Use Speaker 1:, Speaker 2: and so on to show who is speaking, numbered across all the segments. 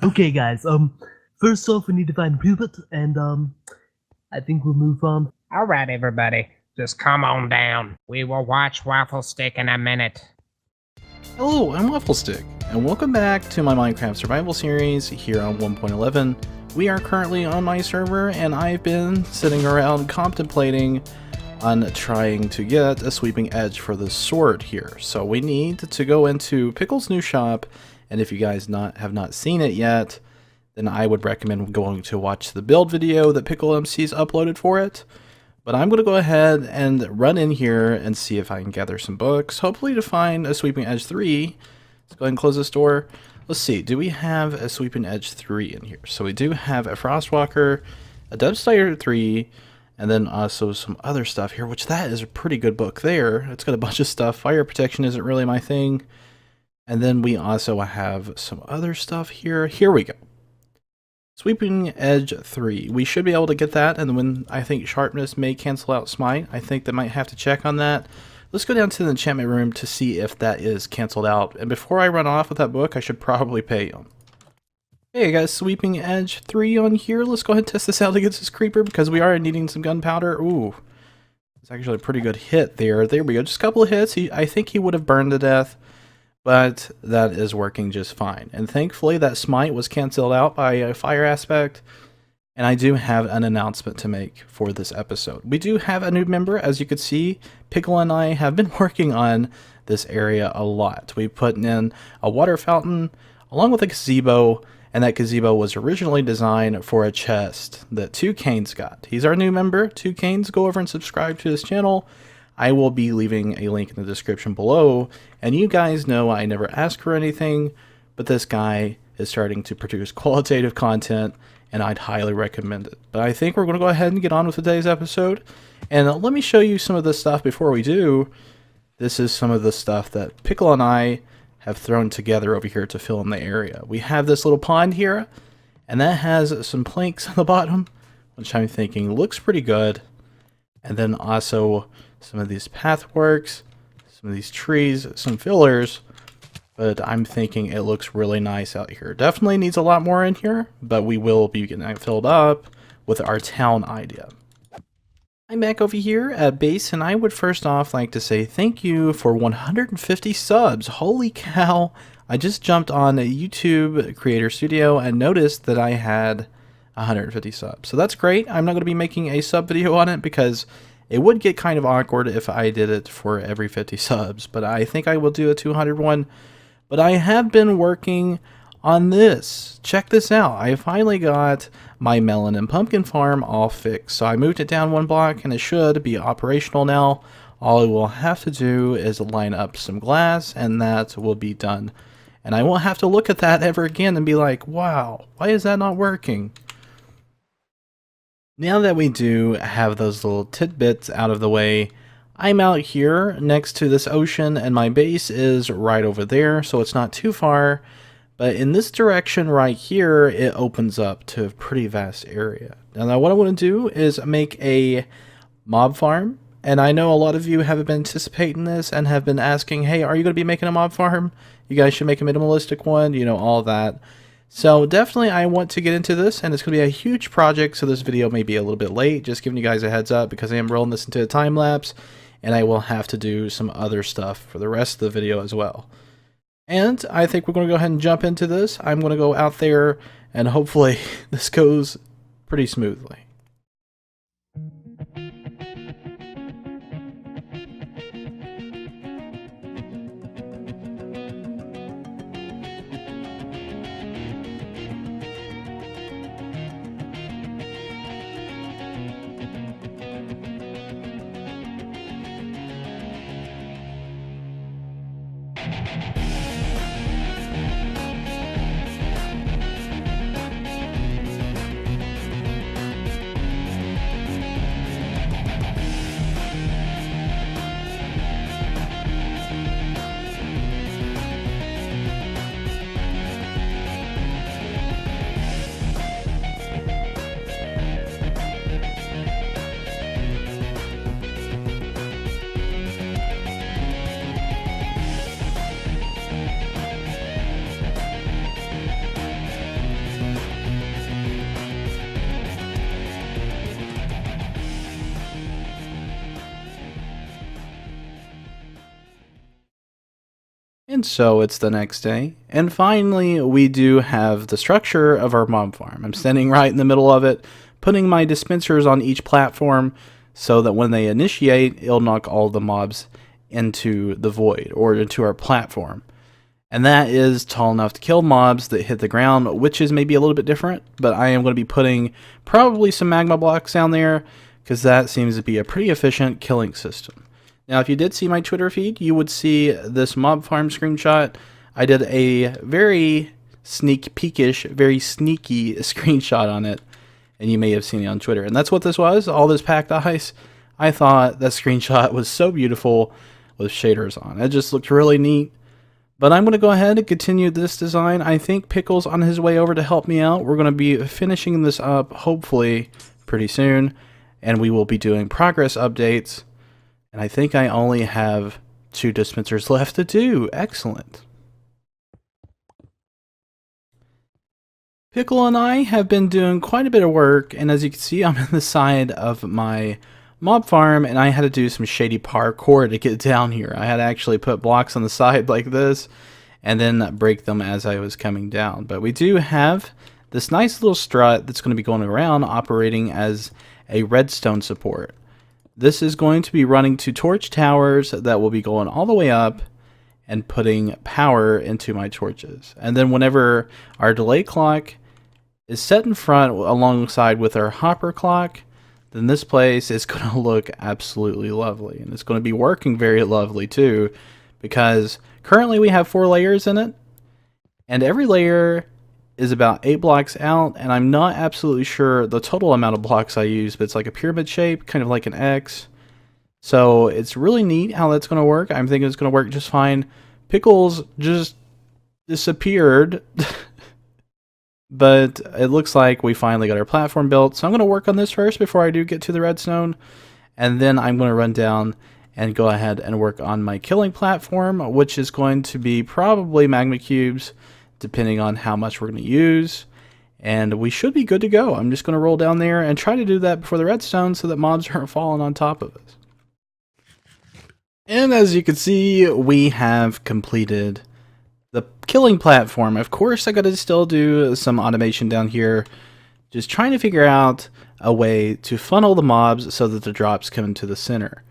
Speaker 1: Okay, guys. First off, we need to find Rupert, and I think we'll move on.
Speaker 2: All right, everybody, just come on down. We will watch Wafflestick in a minute.
Speaker 3: Hello, I'm Wafflestick, and welcome back to my Minecraft survival series here on 1.11. We are currently on my server, and I've been sitting around contemplating on trying to get a sweeping edge for the sword here. So we need to go into Pickle's new shop, and if you guys have not seen it yet, then I would recommend going to watch the build video that Pickle MC's uploaded for it. But I'm going to go ahead and run in here and see if I can gather some books, hopefully to find a Sweeping Edge 3. Let's go ahead and close this door. Let's see, do we have a Sweeping Edge 3 in here? So we do have a Frostwalker, a Devastator 3, and then also some other stuff here, which that is a pretty good book there. It's got a bunch of stuff. Fire protection isn't really my thing. And then we also have some other stuff here. Here we go. Sweeping Edge 3. We should be able to get that, and when I think Sharpness may cancel out Smite, I think they might have to check on that. Let's go down to the enchantment room to see if that is canceled out. And before I run off with that book, I should probably pay him. Hey guys, Sweeping Edge 3 on here. Let's go ahead and test this out against this creeper because we are needing some gunpowder. Ooh, it's actually a pretty good hit there. There we go, just a couple of hits. I think he would have burned to death, but that is working just fine. And thankfully that smite was canceled out by a fire aspect. And I do have an announcement to make for this episode. We do have a new member, as you can see. Pickle and I have been working on this area a lot. We put in a water fountain along with a gazebo, and that gazebo was originally designed for a chest that TwoCaneZ got. He's our new member. TwoCaneZ, go over and subscribe to his channel. I will be leaving a link in the description below. And you guys know I never ask for anything, but this guy is starting to produce qualitative content, and I'd highly recommend it. But I think we're going to go ahead and get on with today's episode. And let me show you some of this stuff before we do. This is some of the stuff that Pickle and I have thrown together over here to fill in the area. We have this little pond here, and that has some planks on the bottom, which I'm thinking looks pretty good. And then also some of these pathworks, some of these trees, some fillers, but I'm thinking it looks really nice out here. Definitely needs a lot more in here, but we will be getting that filled up with our town idea. I'm back over here at base, and I would first off like to say thank you for 150 subs. Holy cow. I just jumped on YouTube Creator Studio and noticed that I had 150 subs. So that's great. I'm not going to be making a sub video on it because it would get kind of awkward if I did it for every 50 subs. But I think I will do a 200 one. But I have been working on this. Check this out. I finally got my melon and pumpkin farm all fixed. So I moved it down one block and it should be operational now. All I will have to do is line up some glass and that will be done. And I won't have to look at that ever again and be like, wow, why is that not working? Now that we do have those little tidbits out of the way, I'm out here next to this ocean and my base is right over there, so it's not too far. But in this direction right here, it opens up to a pretty vast area. Now what I want to do is make a mob farm. And I know a lot of you have been anticipating this and have been asking, hey, are you going to be making a mob farm? You guys should make a minimalistic one, you know, all that. So definitely I want to get into this, and it's going to be a huge project, so this video may be a little bit late, just giving you guys a heads up because I am rolling this into a time lapse, and I will have to do some other stuff for the rest of the video as well. And I think we're going to go ahead and jump into this. I'm going to go out there, and hopefully this goes pretty smoothly. And so it's the next day. And finally, we do have the structure of our mob farm. I'm standing right in the middle of it, putting my dispensers on each platform so that when they initiate, it'll knock all the mobs into the void or into our platform. And that is tall enough to kill mobs that hit the ground, which is maybe a little bit different, but I am going to be putting probably some magma blocks down there because that seems to be a pretty efficient killing system. Now, if you did see my Twitter feed, you would see this mob farm screenshot. I did a very sneak peekish, very sneaky screenshot on it, and you may have seen it on Twitter. And that's what this was, all this packed ice. I thought that screenshot was so beautiful with shaders on. It just looked really neat. But I'm going to go ahead and continue this design. I think Pickle's on his way over to help me out. We're going to be finishing this up, hopefully, pretty soon. And we will be doing progress updates. And I think I only have 2 dispensers left to do. Excellent. Pickle and I have been doing quite a bit of work. And as you can see, I'm in the side of my mob farm, and I had to do some shady parkour to get down here. I had to actually put blocks on the side like this and then break them as I was coming down. But we do have this nice little strut that's going to be going around operating as a redstone support. This is going to be running 2 torch towers that will be going all the way up and putting power into my torches. And then whenever our delay clock is set in front alongside with our hopper clock, then this place is going to look absolutely lovely. And it's going to be working very lovely too, because currently we have 4 layers in it, and every layer is about 8 blocks out, and I'm not absolutely sure the total amount of blocks I use, but it's like a pyramid shape, kind of like an X. So it's really neat how that's going to work. I'm thinking it's going to work just fine. Pickles just disappeared. But it looks like we finally got our platform built. So I'm going to work on this first before I do get to the redstone. And then I'm going to run down and go ahead and work on my killing platform, which is going to be probably magma cubes, depending on how much we're going to use. And we should be good to go. I'm just going to roll down there and try to do that before the redstone so that mobs aren't falling on top of us. And as you can see, we have completed the killing platform. Of course, I got to still do some automation down here, just trying to figure out a way to funnel the mobs so that the drops come into the center.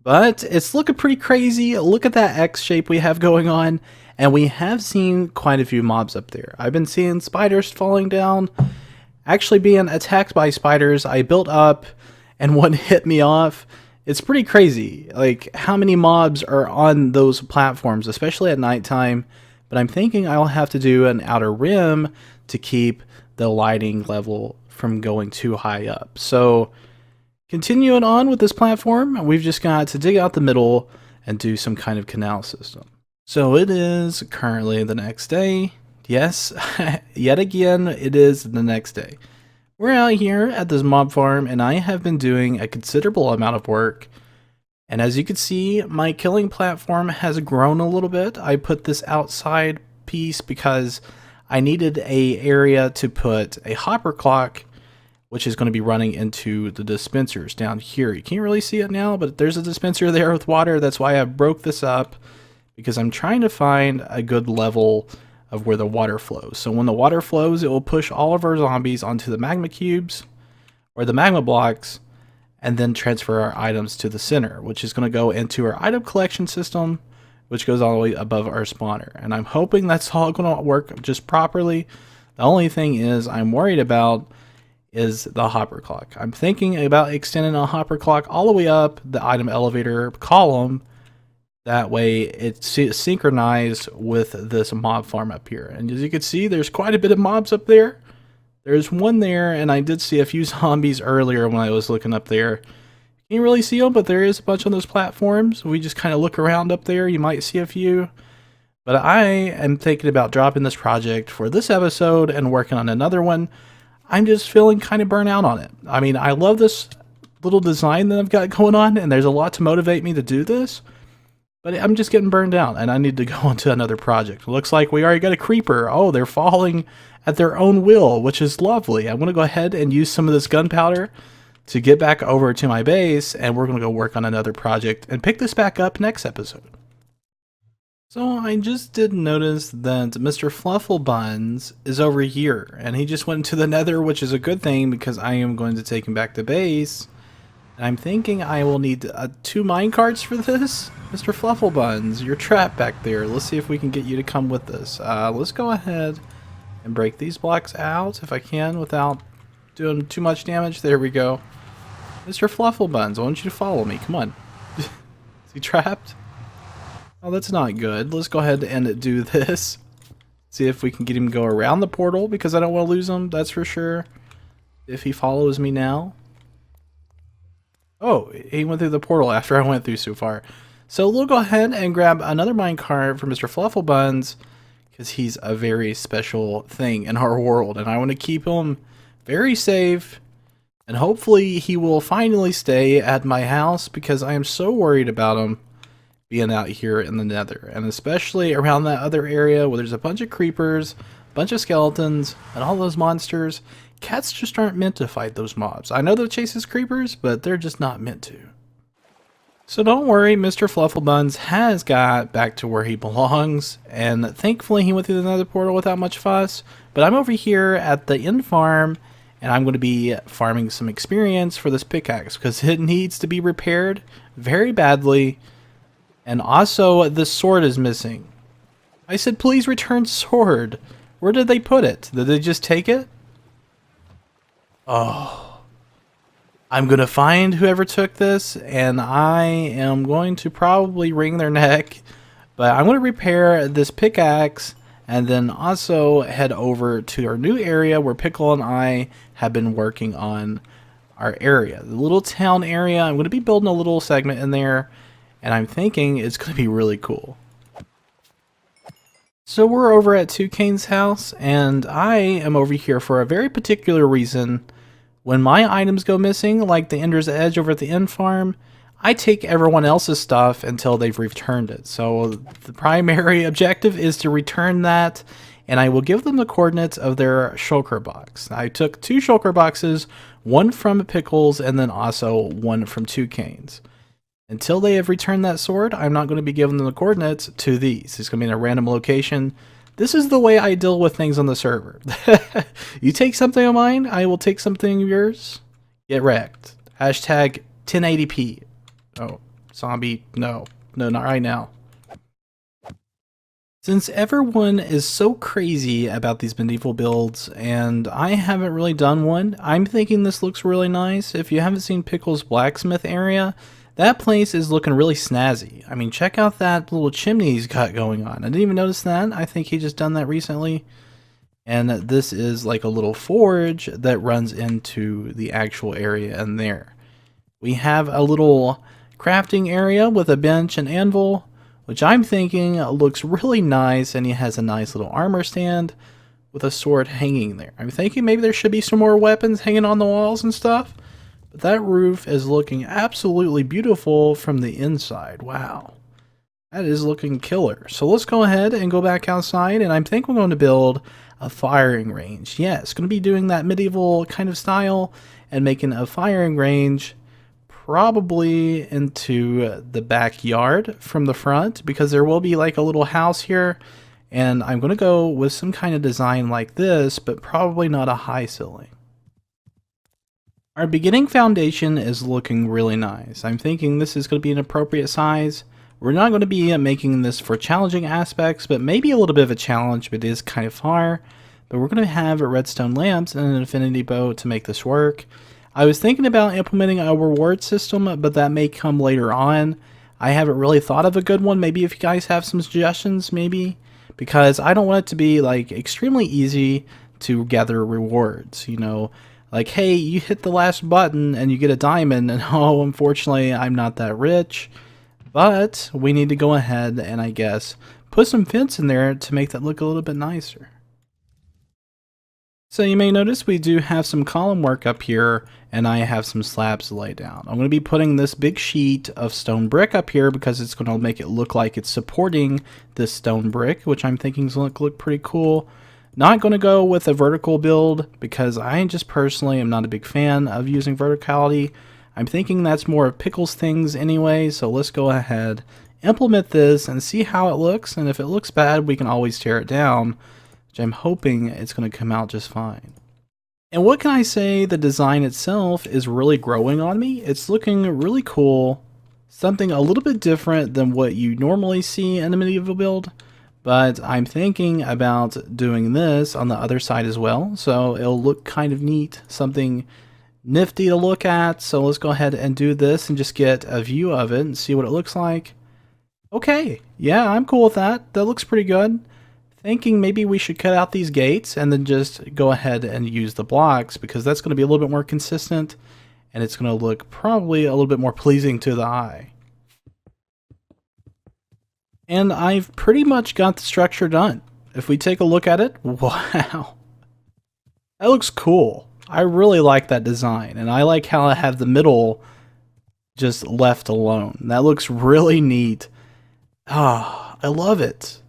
Speaker 3: But it's looking pretty crazy. Look at that X shape we have going on, and we have seen quite a few mobs up there. I've been seeing spiders falling down, actually being attacked by spiders. I built up and one hit me off. It's pretty crazy, like how many mobs are on those platforms, especially at nighttime. But I'm thinking I'll have to do an outer rim to keep the lighting level from going too high up. So continuing on with this platform, we've just got to dig out the middle and do some kind of canal system. So it is currently the next day. Yes, yet again, it is the next day. We're out here at this mob farm, and I have been doing a considerable amount of work. And as you can see, my killing platform has grown a little bit. I put this outside piece because I needed a area to put a hopper clock, which is going to be running into the dispensers down here. You can't really see it now, but there's a dispenser there with water. That's why I broke this up, because I'm trying to find a good level of where the water flows. So when the water flows, it will push all of our zombies onto the magma cubes or the magma blocks, and then transfer our items to the center, which is going to go into our item collection system, which goes all the way above our spawner. And I'm hoping that's all going to work just properly. The only thing is I'm worried about is the hopper clock. I'm thinking about extending a hopper clock all the way up the item elevator column. That way it's synchronized with this mob farm up here. And as you can see, there's quite a bit of mobs up there. There's one there, and I did see a few zombies earlier when I was looking up there. You can't really see them, but there is a bunch on those platforms. We just kind of look around up there. You might see a few. But I am thinking about dropping this project for this episode and working on another one. I'm just feeling kind of burnt out on it. I mean, I love this little design that I've got going on, and there's a lot to motivate me to do this. But I'm just getting burned out, and I need to go on to another project. It looks like we already got a creeper. Oh, they're falling at their own will, which is lovely. I'm going to go ahead and use some of this gunpowder to get back over to my base, and we're going to go work on another project and pick this back up next episode. So I just did notice that Mr. Flufflebuns is over here, and he just went to the nether, which is a good thing because I am going to take him back to base. And I'm thinking I will need 2 minecarts for this. Mr. Flufflebuns, you're trapped back there. Let's see if we can get you to come with us. Let's go ahead and break these blocks out if I can without doing too much damage. There we go. Mr. Flufflebuns, I want you to follow me. Come on. Is he trapped? Oh, that's not good. Let's go ahead and do this. See if we can get him to go around the portal, because I don't want to lose him, that's for sure. If he follows me now. Oh, he went through the portal after I went through so far. So we'll go ahead and grab another minecart for Mr. Flufflebuns, because he's a very special thing in our world, and I want to keep him very safe. And hopefully he will finally stay at my house, because I am so worried about him being out here in the nether, and especially around that other area where there's a bunch of creepers, a bunch of skeletons, and all those monsters. Cats just aren't meant to fight those mobs. I know they'll chase creepers, but they're just not meant to. So don't worry, Mr. Flufflebuns has got back to where he belongs, and thankfully he went through the nether portal without much fuss. But I'm over here at the end farm, and I'm going to be farming some experience for this pickaxe, because it needs to be repaired very badly. And also, the sword is missing. I said, please return sword. Where did they put it? Did they just take it? Oh. I'm going to find whoever took this, and I am going to probably wring their neck. But I'm going to repair this pickaxe, and then also head over to our new area where Pickle and I have been working on our area. The little town area. I'm going to be building a little segment in there. And I'm thinking it's going to be really cool. So we're over at TwoCaneZ house, and I am over here for a very particular reason. When my items go missing, like the Ender's Edge over at the end farm, I take everyone else's stuff until they've returned it. So the primary objective is to return that, and I will give them the coordinates of their shulker box. I took 2 shulker boxes, one from Pickles and then also one from TwoCaneZ. Until they have returned that sword, I'm not going to be giving them the coordinates to these. It's going to be in a random location. This is the way I deal with things on the server. You take something of mine, I will take something of yours. Get wrecked. Hashtag 1080p. Oh, zombie. No, not right now. Since everyone is so crazy about these medieval builds, and I haven't really done one, I'm thinking this looks really nice. If you haven't seen Pickle's blacksmith area, that place is looking really snazzy. I mean, check out that little chimney he's got going on. I didn't even notice that. I think he just done that recently. And this is like a little forge that runs into the actual area in there. We have a little crafting area with a bench and anvil, which I'm thinking looks really nice. And he has a nice little armor stand with a sword hanging there. I'm thinking maybe there should be some more weapons hanging on the walls and stuff. But that roof is looking absolutely beautiful from the inside. Wow. That is looking killer. So let's go ahead and go back outside, and I think we're going to build a firing range. Yeah, it's going to be doing that medieval kind of style and making a firing range probably into the backyard from the front, because there will be like a little house here, and I'm going to go with some kind of design like this, but probably not a high ceiling. Our beginning foundation is looking really nice. I'm thinking this is going to be an appropriate size. We're not going to be making this for challenging aspects, but maybe a little bit of a challenge, but it is kind of far. But we're going to have redstone lamps and an infinity bow to make this work. I was thinking about implementing a reward system, but that may come later on. I haven't really thought of a good one. Maybe if you guys have some suggestions, maybe. Because I don't want it to be like extremely easy to gather rewards, you know. Like, hey, you hit the last button and you get a diamond, and oh, unfortunately, I'm not that rich. But we need to go ahead and, I guess, put some fence in there to make that look a little bit nicer. So you may notice we do have some column work up here, and I have some slabs to lay down. I'm going to be putting this big sheet of stone brick up here because it's going to make it look like it's supporting this stone brick, which I'm thinking is going to look pretty cool. Not going to go with a vertical build because I just personally am not a big fan of using verticality. I'm thinking that's more of Pickle's things anyway, so let's go ahead implement this and see how it looks, and if it looks bad, we can always tear it down, which I'm hoping it's going to come out just fine. And what can I say, the design itself is really growing on me. It's looking really cool, something a little bit different than what you normally see in a medieval build, but I'm thinking about doing this on the other side as well, so it'll look kind of neat, something nifty to look at. So let's go ahead and do this and just get a view of it and see what it looks like. Okay, yeah, I'm cool with that. That looks pretty good. Thinking maybe we should cut out these gates and then just go ahead and use the blocks, because that's going to be a little bit more consistent and it's going to look probably a little bit more pleasing to the eye. And I've pretty much got the structure done. If we take a look at it, wow, that looks cool. I really like that design, and I like how I have the middle just left alone. That looks really neat. Ah, I love it.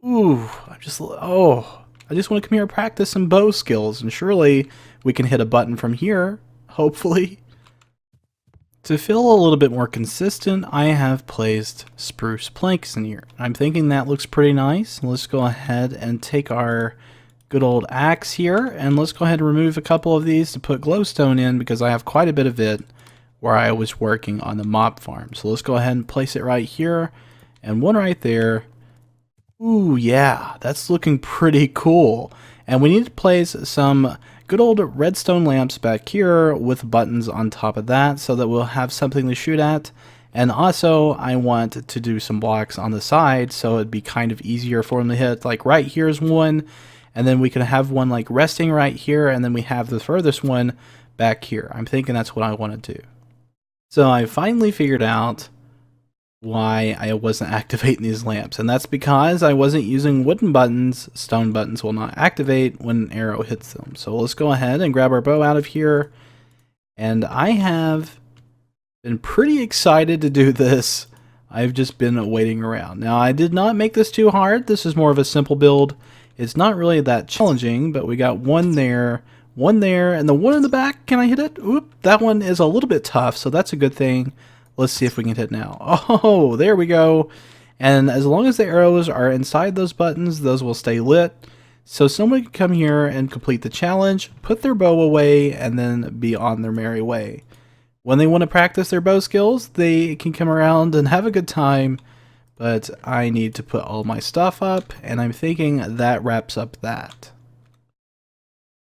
Speaker 3: Ooh, I just want to come here and practice some bow skills, and surely we can hit a button from here, hopefully. To feel a little bit more consistent, I have placed spruce planks in here. I'm thinking that looks pretty nice. Let's go ahead and take our good old axe here, and let's go ahead and remove a couple of these to put glowstone in, because I have quite a bit of it where I was working on the mob farm. So let's go ahead and place it right here, and one right there. Ooh, yeah, that's looking pretty cool. And we need to place some good old redstone lamps back here with buttons on top of that, so that we'll have something to shoot at. And also, I want to do some blocks on the side, so it'd be kind of easier for them to hit. Like right here's one, and then we can have one like resting right here, and then we have the furthest one back here. I'm thinking that's what I want to do. So I finally figured out why I wasn't activating these lamps, and that's because I wasn't using wooden buttons. Stone buttons will not activate when an arrow hits them. So let's go ahead and grab our bow out of here, and I have been pretty excited to do this. I've just been waiting around. Now, I did not make this too hard. This is more of a simple build. It's not really that challenging, but we got one there, and the one in the back, can I hit it? Oop, that one is a little bit tough, so that's a good thing. Let's see if we can hit now. Oh, there we go. And as long as the arrows are inside those buttons, those will stay lit. So someone can come here and complete the challenge, put their bow away, and then be on their merry way. When they want to practice their bow skills, they can come around and have a good time. But I need to put all my stuff up, and I'm thinking that wraps up that.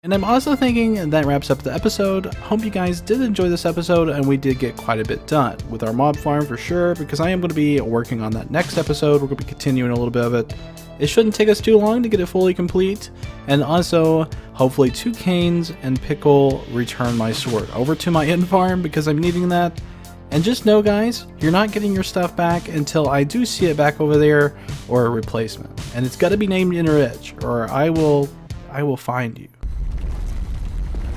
Speaker 3: And I'm also thinking that wraps up the episode. Hope you guys did enjoy this episode, and we did get quite a bit done with our mob farm for sure, because I am going to be working on that next episode. We're going to be continuing a little bit of it. It shouldn't take us too long to get it fully complete. And also, hopefully TwoCaneZ and Pickle return my sword over to my end farm, because I'm needing that. And just know, guys, you're not getting your stuff back until I do see it back over there, or a replacement. And it's got to be named Inner Edge, or I will find you.